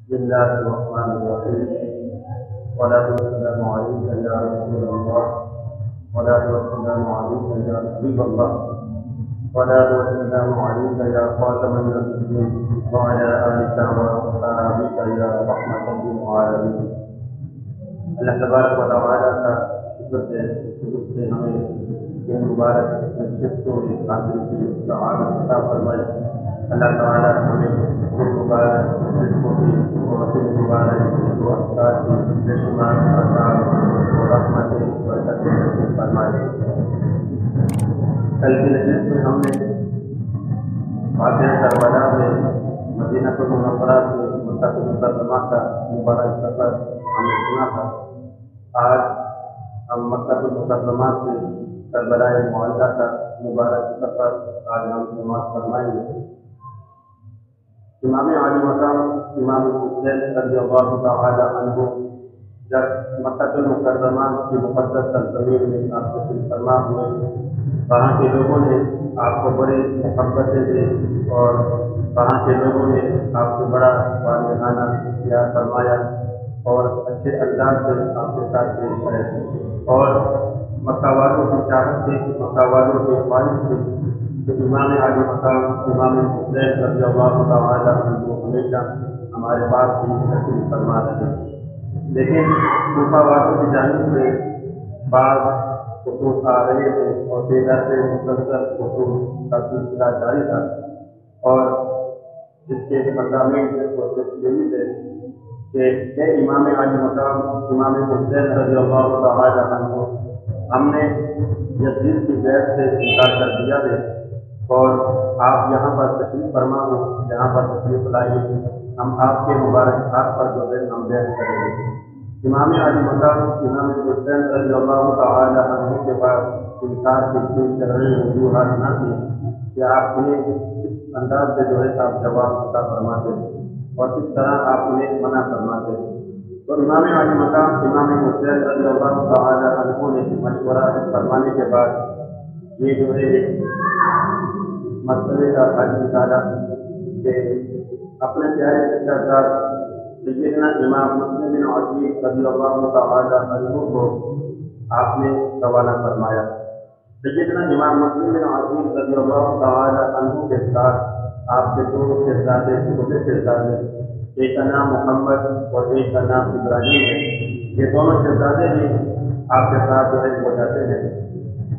بسم الله الرحمن الرحيم. والصلاة والسلام عليك يا رسول الله، والصلاة والسلام عليك يا حبيب الله، والصلاة والسلام عليك يا خاتم النبيين، وعلى آلك وأصحابك يا رحمة للعالمين. اللہ تبارک و تعالیٰ کا شکر ہے کہ اس نے ہمیں یہ مبارک نشستوں میں حاصل کی سعادت عطا فرمائی. اللہ تعالیٰ ہمیں یہ مبارک نشستوں کی اور یہ مبارک افطار کی بے شمار برکات اور رحمتیں برکتیں نصیب فرمائے. کل کی نشست میں ہم نے واقعہ کربلا میں مدینہ منورہ سے مکہ مکرمہ کا مبارک سفر ہم نے سنا تھا. آج ہم مکہ مکرمہ سے کربلا معلیٰ کا مبارک سفر آج ہم سماعت فرمائیں گے. امام عالی مقام امام حسین رضی اللہ تعالی عنہ جب مکہ مکرمہ کی مقدس سرزمین میں آپ تشریف فرما ہوئے، وہاں کے لوگوں نے آپ کو بڑی محبتیں دی اور وہاں کے لوگوں نے آپ سے بڑا والہانہ پیار فرمایا اور اچھے انداز سے آپ کے ساتھ پیش کرے. اور مکہ والوں کی چاہت تھی، مکہ والوں کی خواہش تھی کہ امام عالی مقام امام حسین رضی اللہ تعالی عنہ ہمیشہ ہمارے پاس ہی تشریف فرما رہے. لیکن کوفہ والوں کی جانب سے بعض خطوط آ رہے تھے اور بے در سے مسلسل خطوط کا سلسلہ جاری تھا، اور جس کے مضامین سے کوشش یہی تھے کہ امام عالی مقام امام حسین رضی اللہ تعالی عنہ ہم نے یزید کی بیعت سے انکار کر دیا ہے اور آپ یہاں پر تشریف فرما ہو، یہاں پر تشریف لائیے، ہم آپ کے مبارک ہاتھ پر جو ہے ہم بیعت کریں گے. امام عالی مقام امام حسین رضی اللہ تعالی عنہ کے پاس انکار کی کوئی شرعی وجوہات نہ تھی کہ آپ انہیں اس انداز سے جو ہے آپ جواب عطا فرماتے اور کس طرح آپ انہیں منع فرماتے. تو امام عالی مقام امام حسین رضی اللہ تعالی عنہ نے مشورہ فرمانے کے بعد یہ جو ہے ایک مسئلے کا حل نکالا کہ اپنے پیارے چچا صاحب سیدنا امام مسلم بن عقیل رضی اللہ تعالی عنہ کو آپ نے روانہ فرمایا. سیدنا امام مسلم بن عقیل رضی اللہ تعالی عنہ کے ساتھ آپ کے دو شہزادے چھوٹے شہزادے، ایک کا نام محمد اور ایک کا نام ابراہیم ہے. یہ دونوں شہزادے بھی آپ کے ساتھ جو ہے ہو جاتے ہیں.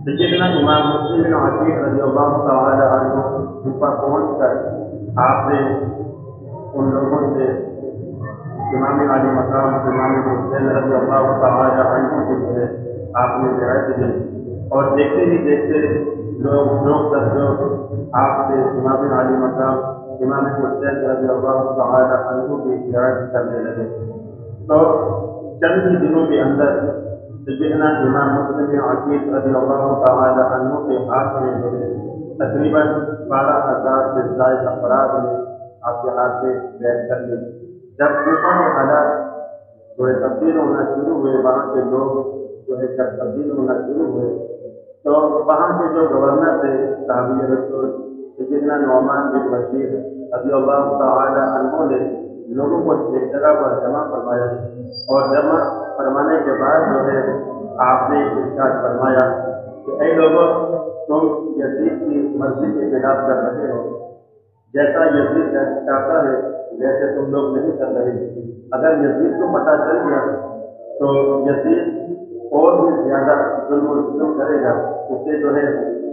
سیدنا امام مسلم بن عقیل رضی اللہ تعالی عنہ کوفہ پہنچ کر آپ نے ان لوگوں سے امام عالی مقام امام حسین رضی اللہ تعالی عنہ کی جو ہے آپ نے بیعت دی اور دیکھتے ہی دیکھتے لوگ آپ سے امام عالی مقام امام حسین رضی اللہ تعالی عنہ کی بیعت کرنے لگے. تو چند ہی دنوں کے اندر سیدنا امام مسلم بن عقیل رضی اللہ تعالی عنہ کے ہاتھ میں جو ہے تقریباً 12,000 سے زائد افراد نے آپ کے ہاتھ میں بیعت کر لی. جب کوفہ کے حالات جو ہے تبدیل ہونا شروع ہوئے، وہاں کے لوگ جو ہے جب تبدیل ہونا شروع ہوئے، تو وہاں کے جو گورنر تھے صحابی رسول سیدنا نعمان بن بشیر رضی اللہ تعالی عنہ نے لوگوں کو ایک جگہ پر جمع فرمایا اور جمع فرمانے کے بعد جو ہے آپ نے ارشاد فرمایا کہ اے لوگوں، تم یزید کی مرضی کے خلاف کر رہے ہو. جیسا یزید چاہتا ہے ویسے تم لوگ نہیں کر رہے. اگر یزید کو پتہ چل گیا تو یزید اور بھی زیادہ ظلم و ستم کرے گا، اسے جو ہے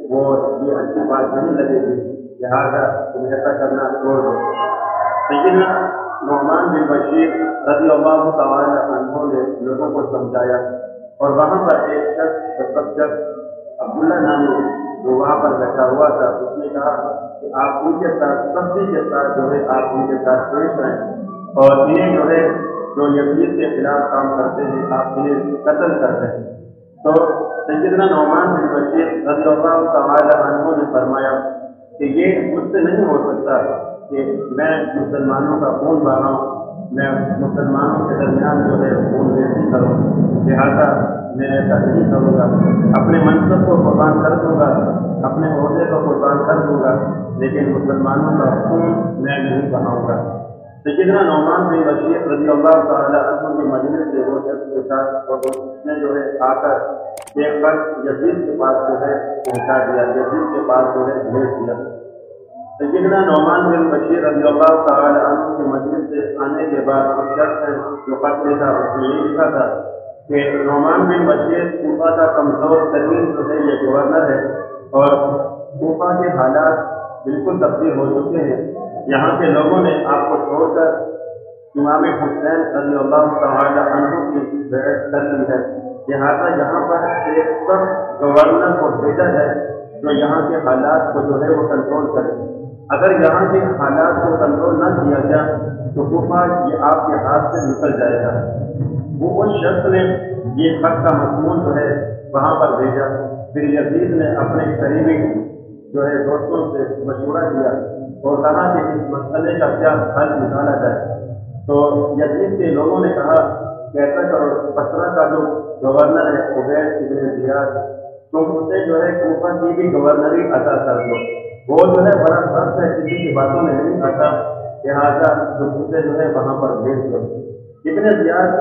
وہ یہ اچھی بات نہیں لگے گی، لہٰذا تم ایسا کرنا چھوڑ دو. سیدنا نعمان بن بشیر رضی اللہ تعالی عنہ نے لوگوں کو سمجھایا اور وہاں پر ایک شخص عبداللہ نامی جو وہاں پر بیٹھا ہوا تھا، اس نے کہا کہ آپ ان کے ساتھ سختی کے ساتھ جو ہے آپ ان کے ساتھ پیش آئیں اور انہیں جو ہے جو یزید کے خلاف کام کرتے ہیں آپ انہیں قتل کرتے ہیں. تو سیدنا نعمان بن بشیر رضی اللہ تعالی عنہ نے فرمایا کہ یہ مجھ سے نہیں ہو سکتا کہ میں مسلمانوں کا خون بہاؤں، میں مسلمانوں کے درمیان جو ہے خون ریزی کروں، لہٰذا میں ایسا نہیں کروں گا. اپنے منصب کو قربان کر دوں گا، اپنے عہدے کو قربان کر دوں گا، لیکن مسلمانوں کا خون میں نہیں بہاؤں گا. سیدنا نعمان بن بشیر رضی اللہ تعالی عنہ کی مجلس سے وہ شخص اٹھا اور اس نے جو ہے آ کر ایک وقت یزید کے پاس جو ہے پہنچا دیا، یزید کے پاس جو ہے بھیج دیا۔ سیدنا نعمان بن بشیر رضی اللہ تعالی عنہ کی مجلس سے آنے کے بعد اس شخص نے جو خط لکھا اس میں یہ لکھا تھا کہ نعمان بن بشیر کوفہ کا کمزور ترین جو ہے یہ گورنر ہے اور کوفہ کے حالات بالکل تبدیل ہو چکے ہیں، یہاں کے لوگوں نے آپ کو چھوڑ کر امام حسین رضی اللہ تعالی عنہ کی بیعت کر لی ہے، لہٰذا یہاں پر ایک سخت گورنر کو بھیجا جائے جو یہاں کے حالات کو جو ہے وہ کنٹرول کرے۔ اگر یہاں کے حالات کو کنٹرول نہ کیا گیا تو کوفہ یہ آپ کے ہاتھ سے نکل جائے گا۔ وہ اس شخص نے یہ خط کا مضمون جو ہے وہاں پر بھیجا، پھر یزید نے اپنے قریبی جو ہے دوستوں سے مشورہ کیا اور کہا کہ اس مسئلے کا کیا حل نکالا جائے۔ تو یزید کے لوگوں نے کہا کہ ایسا کرو، بصرہ کا جو گورنر ہے عبید ابن زیاد، تم اسے جو ہے کوفہ کی بھی گورنری عطا کر دو، وہ جو ہے بڑا سخت ہے، کسی کی باتوں میں نہیں آتا، لہٰذا تم اسے جو ہے وہاں پر بھیج دو۔ ابن زیاد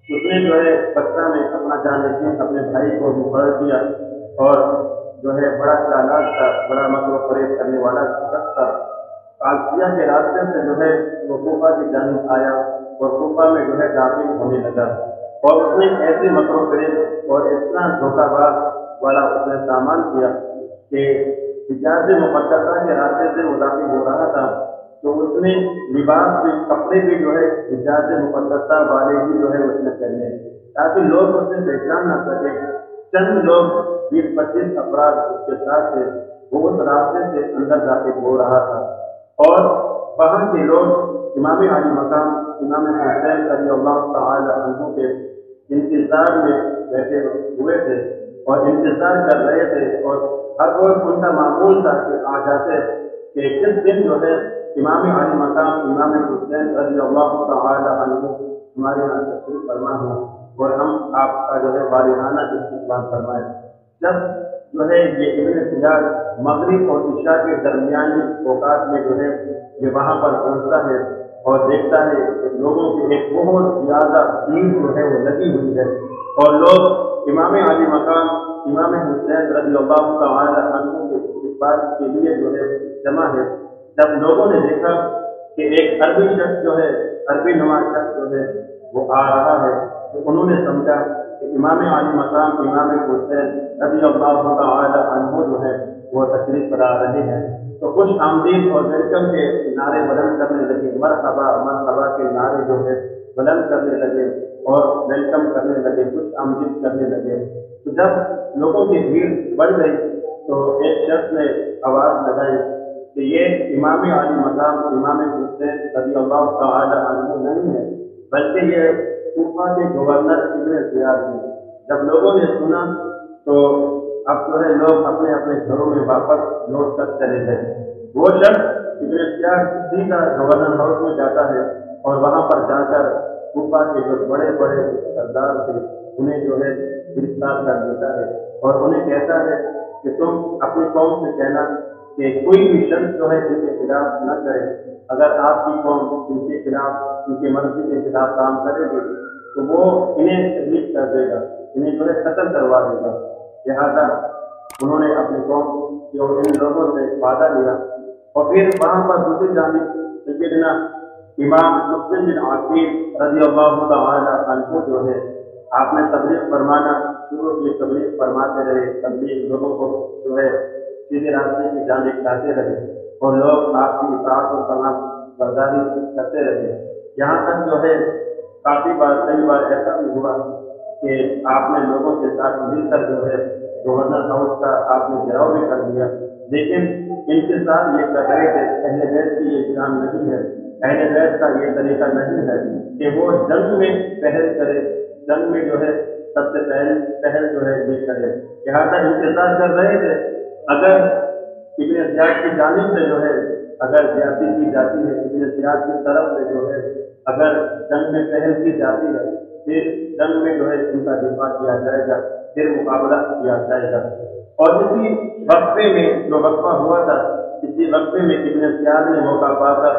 اس نے جو ہے بصرہ میں اپنا جانشین اپنے بھائی کو مقرر کیا اور جو ہے بڑا چالاک تھا، بڑا مکر و فریب کرنے والا شخص تھا۔ قادسیہ کے راستے سے جو ہے وہ کوفہ کی جانب آیا اور کوفہ میں جو ہے داخل ہونے لگا اور اس نے ایسے مکر و فریب اور اتنا دھوکہ باز والا اس نے سامان کیا کہ حجاز مقدسہ کے راستے سے وہ داخل ہو رہا تھا تو اس نے لباس بھی، کپڑے بھی جو ہے حجاز مقدسہ والے ہی جو ہے اس نے پہنے تاکہ لوگ اس سے پہچان نہ سکے۔ چند لوگ 20-25 افراد اس کے ساتھ تھے، وہ اس راستے سے اندر داخل ہو رہا تھا اور وہاں کے لوگ امام علی مقام امام حسین رضی اللہ تعالی عنہ کے انتظار میں بیٹھے ہوئے تھے اور انتظار کر رہے تھے اور ہر روز ان کا معمول تھا کہ آ جاتے کہ کس دن جو ہے امام علی مقام امام حسین رضی اللہ تعالی عنہ ہمارے یہاں تشریف فرما ہو اور ہم آپ کا جو ہے والدانہ استقبال فرمائیں۔ جب جو ہے یہ ابن زیاد مغرب اور عشاء کے درمیانی اوقات میں جو ہے یہ وہاں پر پہنچتا ہے اور دیکھتا ہے کہ لوگوں کی ایک بہت زیادہ بھیڑ جو ہے وہ لگی ہوئی ہے اور لوگ امام علی مقام امام حسین رضی اللہ تعالی عنہ کے استقبال کے لیے جو ہے جمع ہے۔ جب لوگوں نے دیکھا کہ ایک عربی شخص جو ہے، عربی نواز شخص جو ہے وہ آ رہا ہے تو انہوں نے سمجھا کہ امام علی مقام امام حسین رضی اللہ تعالی عنہ جو ہے وہ تشریف لا رہے ہیں، تو خوش آمدید اور ویلکم کے نعرے بلند کرنے لگے، مرحبا مرحبا کے نعرے جو ہے بلند کرنے لگے اور ویلکم کرنے لگے، خوش آمدید کرنے لگے۔ تو جب لوگوں کی بھیڑ بڑھ گئی تو ایک شخص نے آواز لگائی کہ یہ امام علی مقام امام حسین رضی اللہ تعالی عنہ نہیں ہے بلکہ یہ کوفہ کے گورنر ابن زیاد ہیں۔ جب لوگوں نے سنا تو اب جو ہے لوگ اپنے اپنے گھروں میں واپس لوٹ کر چلے گئے۔ وہ شخص ابن زیاد سیدھا گورنر ہاؤس میں جاتا ہے اور وہاں پر جا کر کوفہ کے جو بڑے بڑے سردار تھے انہیں جو ہے گرفتار کر دیتا ہے اور انہیں کہتا ہے کہ تم اپنی قوم سے کہنا کہ کوئی بھی شخص جو ہے ان کے خلاف نہ کرے، اگر آپ کی قوم ان کے خلاف ان کی مرضی کے خلاف کام کرے گی تو وہ انہیں شہید کر دے گا، انہیں جو ہے قتل کروا دے گا۔ لہٰذا انہوں نے اپنی قوم جو ان لوگوں سے وعدہ لیا اور پھر وہاں پر دوسری جانب سیدنا امام مسلم بن عقیل رضی اللہ تعالی عنہ جو ہے آپ نے تبلیغ فرمانا شروع کی، تبلیغ فرماتے رہے، تبلیغ لوگوں کو جو ہے سیدھے راستے کی جانب لاتے رہے اور لوگ آپ کی اطاعت و فرمان برداری کرتے رہے، یہاں تک جو ہے کئی بار ایسا بھی ہوا کہ آپ نے لوگوں کے ساتھ مل کر جو ہے گورنر ہاؤس کا آپ نے گھیراؤ بھی کر دیا، لیکن ان کے ساتھ یہ کر رہے تھے اہل بیت کی یہ شان نہیں ہے، اہل بیت کا یہ طریقہ نہیں ہے کہ وہ جنگ میں پہل کرے، جنگ میں جو ہے سب سے پہل جو ہے یہ کرے، لہٰذا انتظار کر رہے تھے اگر ابن زیاد کی جانب سے جو ہے اگر زیادتی کی جاتی ہے، ابن زیاد کی طرف سے جو ہے اگر جنگ میں پہل کی جاتی ہے پھر جنگ میں جو ہے ان کا دفاع کیا جائے گا، پھر مقابلہ کیا جائے گا۔ اور اسی وقفے میں جو وقفہ ہوا تھا، اسی وقفے میں ابن زیاد نے موقع پا کر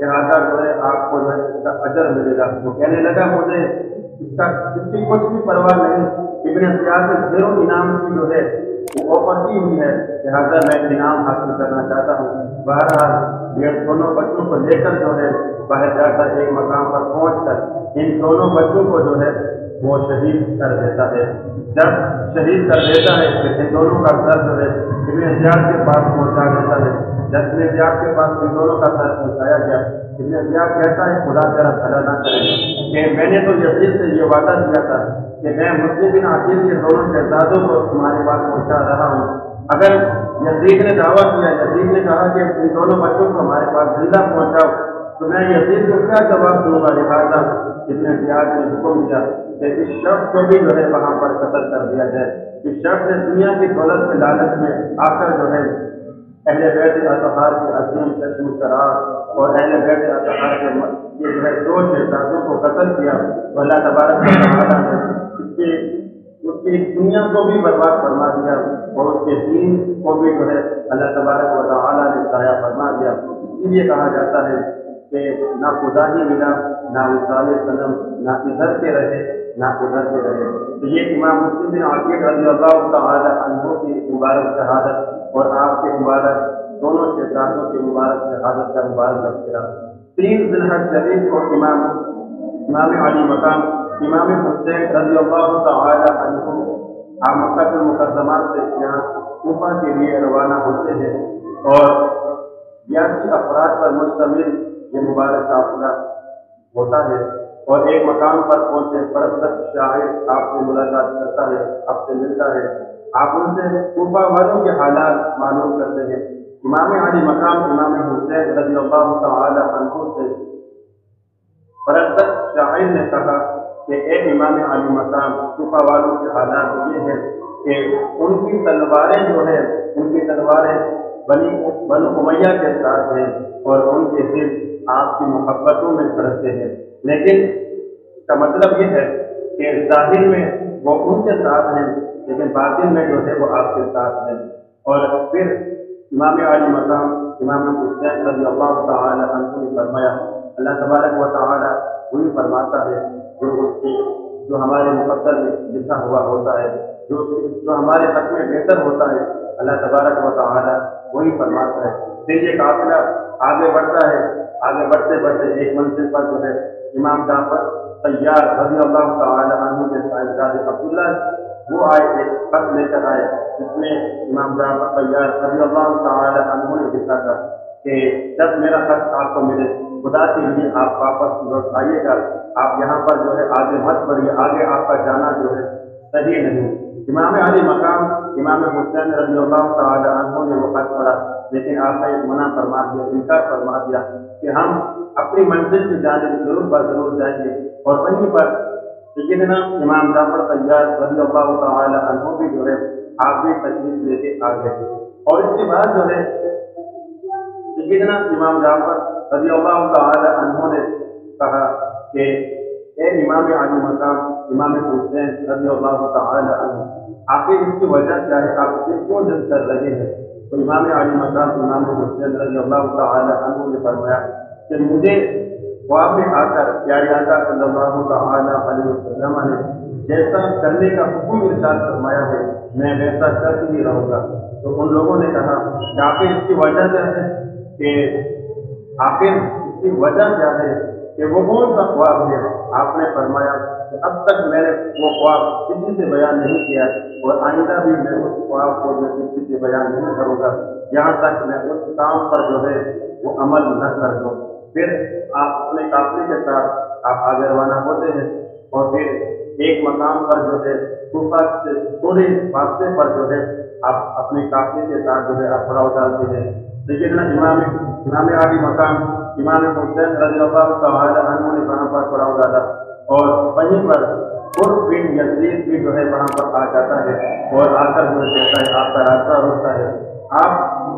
لہٰذا جو ہے آپ کو جو ہے اس کا اجر ملے گا۔ وہ کہنے لگا مجھے اس کی کچھ بھی پرواہ نہیں، ابن زیاد نے ڈھیروں انعام کی جو ہے وہ آفر کی ہوئی ہے، لہٰذا میں انعام حاصل کرنا چاہتا ہوں۔ بہرحال یہ دونوں بچوں کو لے کر جو ہے باہر جا کر ایک مقام پر پہنچ کر ان دونوں بچوں کو جو ہے وہ شہید کر دیتا ہے۔ جب شہید کر دیتا ہے پھر ان دونوں کا سر جو ہے ابن زیاد کے پاس پہنچا دیتا ہے۔ جب ابن زیاد کے پاس ان دونوں کا سر پہنچایا گیا، ابن زیاد کہتا ہے خدا تیرا بھلا نہ کرے کہ میں نے تو یزید سے یہ وعدہ کیا تھا کہ میں مسلم بن عقیل کے دونوں شہزادوں کو تمہارے پاس پہنچا رہا ہوں، اگر یزید نے دعویٰ کیا، یزید نے کہا کہ ان دونوں بچوں کو ہمارے پاس زندہ پہنچاؤ، تو میں یزید کو کیا جواب دوں گا؟ لہٰذا ابن زیاد نے حکم دیا کہ اس شخص کو بھی جو ہے وہاں پر قتل کر دیا جائے۔ اس شخص نے دنیا کی دولت کے لالچ میں آ کر جو ہے اہل بیت اطہار کے عظیم چشم و چراغ اور اہل بیت اطہار کے یہ جو ہے دو شہزادوں کو قتل کیا، تو اللہ تبارک و تعالیٰ نے اس کی دنیا کو بھی برباد فرما دیا اور اس کے دین کو بھی جو ہے اللہ تبارک و تعالیٰ نے ضائع فرما دیا۔ اسی لیے کہا جاتا ہے کہ نہ خدا ہی ملا، نہ وصال صنم، نہ ادھر کے رہے نہ ادھر کے رہے۔ تو یہ امام مسلم بن عقیل رضی اللہ تعالی عنہ کی مبارک شہادت اور آپ کے مبارک دونوں شہزادوں کی مبارک شہادت کا مبارک تذکرہ 3 ذی الحج شریف کو امام علی مقام امام حسین رضی اللہ تعالی عنہ آپ مکہ المکرمہ سے یہاں کوفہ کے لیے روانہ ہوتے ہیں اور 82 افراد پر مشتمل یہ مبارک قافلہ ہوتا ہے اور ایک مقام پر پہنچے پرستک شاعر آپ سے ملاقات کرتا ہے، آپ سے ملتا ہے، آپ ان سے کوفہ والوں کے حالات معلوم کرتے ہیں۔ امام علی مقام امام حسین رضی اللہ تعالی عنہ سے پرستک شاعر نے کہا کہ اے امام علی مقام، کوفہ والوں کے حالات یہ ہیں کہ ان کی تلواریں جو ہے ان کی تلواریں بنو امیہ کے ساتھ ہیں اور ان کے دل آپ کی محبتوں میں دھڑکتے ہیں، لیکن اس کا مطلب یہ ہے کہ ظاہر میں وہ ان کے ساتھ ہیں لیکن باطن میں جو ہے وہ آپ کے ساتھ ہیں۔ اور پھر امام علی مقام امام حسین رضی اللہ تعالی عنہ نے فرمایا اللہ تبارک و تعالی وہی فرماتا ہے جو ہمارے مقدر میں لکھا ہوا ہوتا ہے، جو ہمارے حق میں بہتر ہوتا ہے، اللہ تبارک و تعالی وہی فرماتا ہے۔ پھر یہ قافلہ آگے بڑھتا ہے، آگے بڑھتے بڑھتے ایک منزل پر جو ہے امام جعفر طیار رضی اللہ تعالی عنہ کے صاحبزادے عبداللہ وہ آئے، ایک خط لے کر آئے جس میں امام جعفر طیار رضی اللہ تعالی عنہ نے لکھا تھا کہ جب میرا خط آپ کو ملے خدا کے لیے آپ واپس لوٹ آئیے گا، آپ یہاں پر جو ہے آگے مت بڑھیے، آگے آپ کا جانا جو ہے صحیح نہیں۔ امام علی مقام امام حسین رضی اللہ تعالی عنہ نے وہ خط پڑھا لیکن آپ نے منع فرما دیا، انکار فرما دیا کہ ہم اپنی منزل کی جانب ضرور ضرور جائیں گے، اور وہیں پر سیدنا امام جعفر طیار رضی اللہ تعالی عنہ بھی جو ہے آپ بھی تشریف لے کے آ گئے، اور اس کے بعد جو ہے سیدنا امام جعفر رضی اللہ تعالی عنہ نے کہا کہ اے امام علی مقام امام حسین رضی اللہ تعالی عنہ، آخر اس کی وجہ کیا ہے، آپ اسے کیوں ضد کر رہے ہیں؟ تو امام علی مقام امام حسین رضی اللہ تعالی عنہ نے فرمایا کہ مجھے خواب میں آ کر پیارے آقا صلی اللہ تعالی علیہ وسلم نے جیسا کرنے کا حکم ارشاد فرمایا ہے میں ویسا کر ہی رہوں گا۔ تو ان لوگوں نے کہا کہ آخر اس کی وجہ کیا ہے، کہ آخر اس کی وجہ کیا ہے کہ وہ کون سا خواب ہے؟ آپ نے فرمایا کہ اب تک میں نے وہ خواب کسی سے بیان نہیں کیا اور آئندہ بھی میں اس خواب کو جو کسی سے بیان نہیں کروں گا یہاں تک میں اس کام پر جو ہے وہ عمل نہ کر دوں۔ پھر آپ اپنے قافلے کے ساتھ آپ آگے روانہ ہوتے ہیں اور پھر ایک مقام پر جو ہے کوفہ سے تھوڑے فاصلے پر جو ہے آپ اپنے قافلے کے ساتھ جو ہے آپ پڑاؤ ڈالتے ہیں۔ لیکن امام علی مقام امام حسین رضی اللہ تعالی عنہ نے وہاں پر پڑاؤ ڈالا اور وہیں پر قرب بن یزید بھی جو ہے وہاں پر آ جاتا ہے اور آ کر جو کہتا ہے آپ کا راستہ روکتا ہے۔ آپ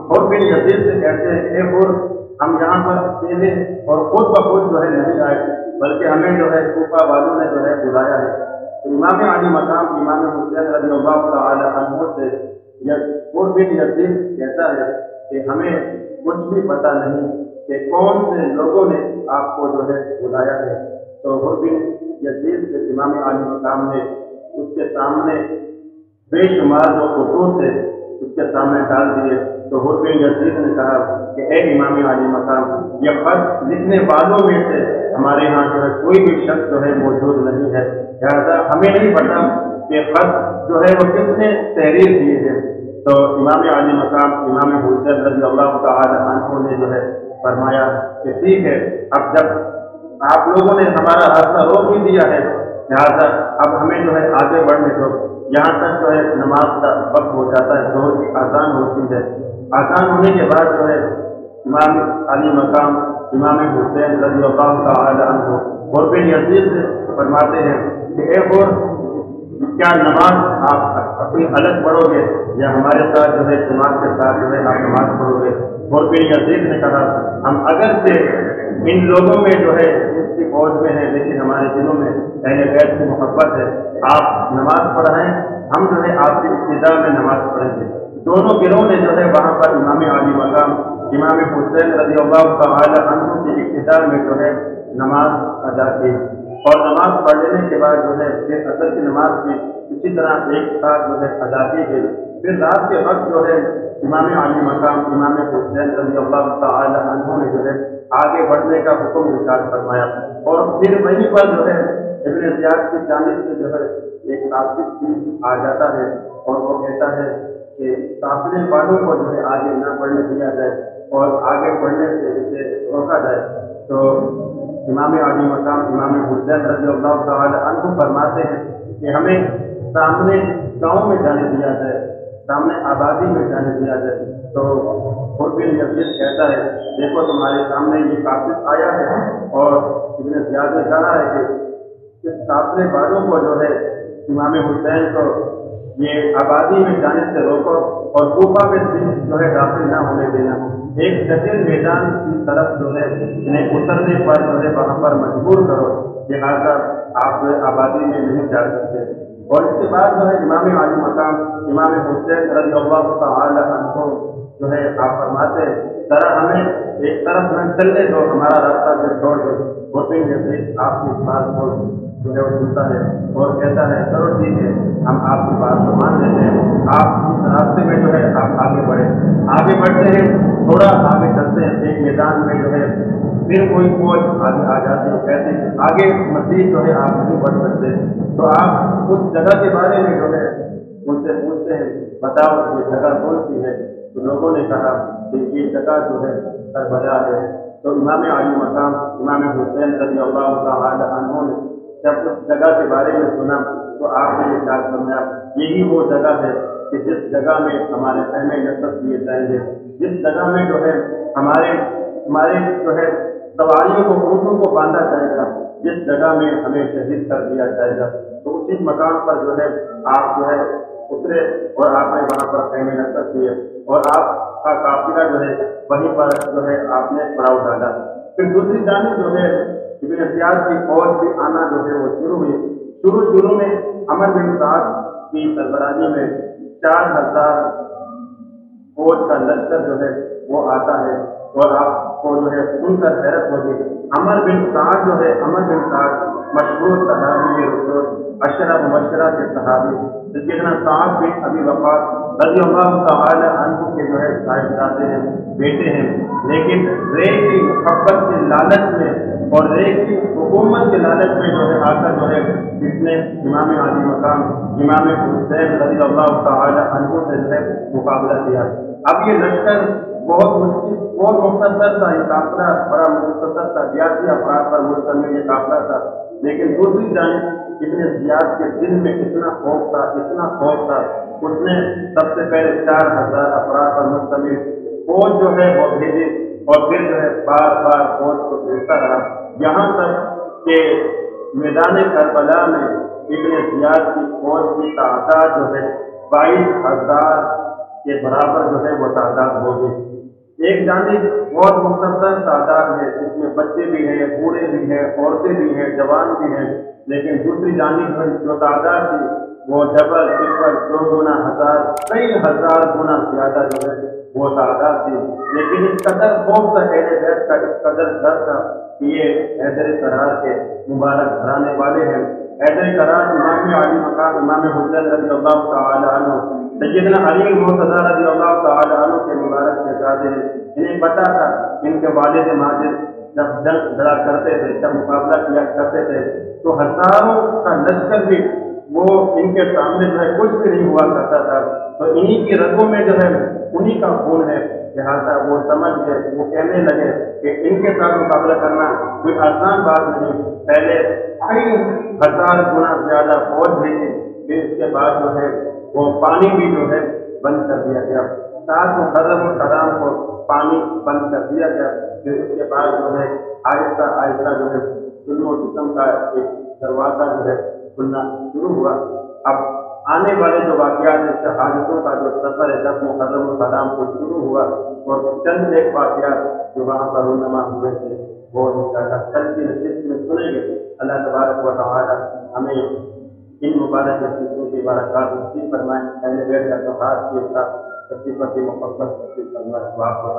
قرب بن یزید سے کہتے ہیں اے قرب، ہم یہاں پر اکیلے اور خود بخود جو ہے نہیں آئے بلکہ ہمیں جو ہے کوفہ والوں نے جو ہے بلایا ہے۔ تو امام علی مقام امام حسین رضی اللہ تعالی عنہ سے قرب بن یزید کہتا ہے کہ ہمیں کچھ بھی پتہ نہیں کہ کون سے لوگوں نے آپ کو جو ہے بلایا ہے، تو حر بن یزید سے امام عالی مقام نے اس کے سامنے بے شمار جو خطوط تھے اس کے سامنے ڈال دیے۔ تو حر بن یزید نے کہا کہ اے امام عالی مقام، یہ خط لکھنے والوں میں سے ہمارے یہاں جو ہے کوئی بھی شخص جو ہے موجود نہیں ہے، لہٰذا ہمیں نہیں پتا کہ خط جو ہے وہ کس نے تحریر کیے ہیں۔ تو امام عالی مقام امام حسین رضی اللہ تعالی عنہ نے جو ہے فرمایا کہ ٹھیک ہے، اب جب آپ لوگوں نے ہمارا راستہ روک ہی دیا ہے، لہٰذا اب ہمیں جو ہے آگے بڑھنے دو۔ یہاں تک جو ہے نماز کا وقت ہو جاتا ہے، ظہر کی اذان ہوتی ہے، اذان ہونے کے بعد جو ہے امام علی مقام امام حسین رضی اللہ تعالی عنہ حر بن یزید سے فرماتے ہیں کہ اے حر، کیا نماز آپ اپنی الگ پڑھو گے یا ہمارے ساتھ جو ہے جماعت کے ساتھ جو ہے آپ نماز پڑھو گے؟ حر بن یزید نے کہا ہم اگرچہ ان لوگوں میں جو ہے اس کی فوج میں ہے، لیکن ہمارے دلوں میں اہل بیت کی محبت ہے، آپ نماز پڑھائیں، ہم جو ہے آپ کی ابتدا میں نماز پڑھیں گے۔ دونوں گروہ نے جو ہے وہاں پر امام عالی مقام امام حسین رضی اللہ تعالی عنہ کی ابتدا میں جو ہے نماز ادا کی، اور نماز پڑھ لینے کے بعد جو ہے پھر عصر کی نماز بھی اسی طرح ایک ساتھ جو ہے ادا کی گئی۔ پھر رات کے وقت جو ہے امام عالی مقام امام حسین رضی اللہ تعالی عنہ نے جو ہے آگے بڑھنے کا حکم ارشاد فرمایا، اور پھر وہیں پر جو ہے ابن زیاد کی جانب سے جو ہے ایک قاصد بھی آ جاتا ہے اور وہ کہتا ہے کہ قافلے والوں کو جو ہے آگے نہ بڑھنے دیا جائے اور آگے بڑھنے سے اسے روکا جائے۔ تو امام عالی مقام امام حسین رضی اللہ تعالی عنہ فرماتے ہیں کہ ہمیں سامنے گاؤں میں جانے دیا جائے، سامنے آبادی میں جانے دیا جائے۔ تو حر بن یزید کہتا ہے دیکھو تمہارے سامنے یہ قاصد آیا ہے، اور ابن زیاد نے کہا ہے کہ اس قافلے والوں کو جو ہے امام حسین کو یہ آبادی میں جانے سے روکو اور کوفہ میں بھی جو ہے داخل نہ ہونے دینا، ایک جنگل میدان کی طرف جو ہے انہیں اترنے پر جو ہے وہاں پر مجبور کرو، لہٰذا آپ جو ہے آبادی میں نہیں جا سکتے۔ اور اس کے بعد جو ہے امام عالی مقام امام حسین رضی اللہ تعالی عنہ جو ہے آپ فرماتے ہیں ذرا ہمیں ایک طرف نہ چلنے دو، ہمارا راستہ جو چھوڑ دو۔ حر بن یزید آپ کی اس بات کو جو ہے وہ سنتا ہے اور کہتا ہے چلو ٹھیک ہے، ہم آپ کی بات کو مان لیتے ہیں، آپ اس راستے میں جو ہے آپ آگے بڑھے۔ آگے بڑھتے ہیں، تھوڑا آگے چلتے ہیں، ایک میدان میں جو ہے پھر کوئی فوج آگے آ جاتی ہے، کہتے ہیں آگے مزید جو ہے آپ نہیں بڑھ سکتے۔ تو آپ اس جگہ کے بارے میں جو ہے ان سے پوچھتے ہیں بتاؤ یہ جگہ کون سی ہے؟ تو لوگوں نے کہا کہ یہ جگہ جو ہے کربلا ہے۔ تو امام عالی مقام امام حسین رضی اللہ تعالی عنہ نے جب اس جگہ کے بارے میں سنا تو آپ نے ارشاد فرمایا یہی وہ جگہ ہے کہ جس جگہ میں ہمارے خیمے نصب کیے جائیں گے، جس جگہ میں جو ہے ہمارے جو ہے سواریوں کو اونٹوں کو باندھا جائے گا، جس جگہ میں ہمیں شہید کر دیا جائے گا۔ تو اسی مقام پر جو ہے آپ جو ہے اترے اور آپ نے وہاں پر خیمے نصب کیے، اور آپ کا قافلہ جو ہے وہیں پر جو ہے آپ نے پڑاؤ ڈالا۔ پھر دوسری جانب جو ہے ابن زیاد کی فوج بھی آنا جو ہے وہ شروع ہوئی۔ شروع میں عمر بن سعد کی سربراہی میں 4000 فوج کا لشکر جو ہے وہ آتا ہے، اور آپ کو جو ہے سن کر حیرت ہوگی عمر بن سعد جو ہے عمر بن سعد مشہور صحابی رسول، اشرف مبشرہ کے صحابی سیدنا سعد بن ابی وقاص رضی اللہ تعالی عنہ کے جو ہے صاحبزادے ہیں، بیٹے ہیں، لیکن رے کی محبت کے لالچ میں اور رے کی حکومت کے لالچ میں جو ہے آ کر جو ہے اس نے امام عالی مقام امام حسین رضی اللہ تعالی عنہ سے جو ہے مقابلہ کیا۔ اب یہ لشکر بہت مختصر تھا، یہ قافلہ بڑا مختصر تھا، 82 افراد پر مشتمل یہ قافلہ تھا، لیکن دوسری جانب ابن زیاد کے دل میں اتنا خوف تھا، اس نے سب سے پہلے 4000 افراد پر مشتمل فوج جو ہے وہ بھیجی، اور پھر جو ہے بار بار فوج کو بھیجتا رہا، یہاں تک کہ میدان کربلا میں ابن زیاد کی فوج کی تعداد جو ہے 22000 کے برابر جو ہے وہ تعداد ہوگی۔ ایک جانب بہت مختصر تعداد ہے، جس میں بچے بھی ہیں، بوڑھے بھی ہیں، عورتیں بھی ہیں، جوان بھی ہیں، لیکن دوسری جانب جو تعداد تھی وہ ڈبل ٹرپل 100 گنا 1000 کئی ہزار گنا زیادہ جو ہے وہ تعداد تھی، لیکن اس قدر خوف تھا اہل بیت کا، اس قدر ڈر تھا کہ یہ حیدر کرار کے مبارک گھرانے والے ہیں۔ حیدر کرار امام علی مقام امام حسین رضی اللہ تعالی عنہ، سیدنا علی مرتضیٰ رضی اللہ تعالی عنہ کے مبارک شہزادے ہیں۔ انہیں پتا تھا ان کے والد ماجد جب جنگ لڑا کرتے تھے، جب مقابلہ کیا کرتے تھے تو ہزاروں کا لشکر بھی وہ ان کے سامنے جو ہے کچھ بھی نہیں ہوا کرتا تھا، تو انہی کی رگوں میں جو ہے انہی کا خون ہے، لہٰذا وہ سمجھ گئے، وہ کہنے لگے کہ ان کے ساتھ مقابلہ کرنا کوئی آسان بات نہیں۔ پہلے کئی ہزار گنا زیادہ فوج بھیجی، پھر اس کے بعد جو ہے وہ پانی بھی جو ہے بند کر دیا گیا، 7 محرم الحرام کو پانی بند کر دیا گیا۔ پھر اس کے بعد جو ہے آہستہ آہستہ جو ہے ظلم و ستم کا ایک دروازہ جو ہے کھلنا شروع ہوا۔ اب آنے والے جو واقعات ہیں، شہادتوں کا جو سفر ہے 10 محرم الحرام کو شروع ہوا، اور چند ایک واقعات جو وہاں پر رونما ہوئے تھے وہ انشاءاللہ کل کی نشست میں سنیں گے۔ اللہ تبارک و تعالی ہمیں ان مبارک نشستوں کی برکات نصیب فرمائے، اہل بیت کا تہوار کے ساتھ سچی پکی محبت نصیب فرمائے۔ واقعہ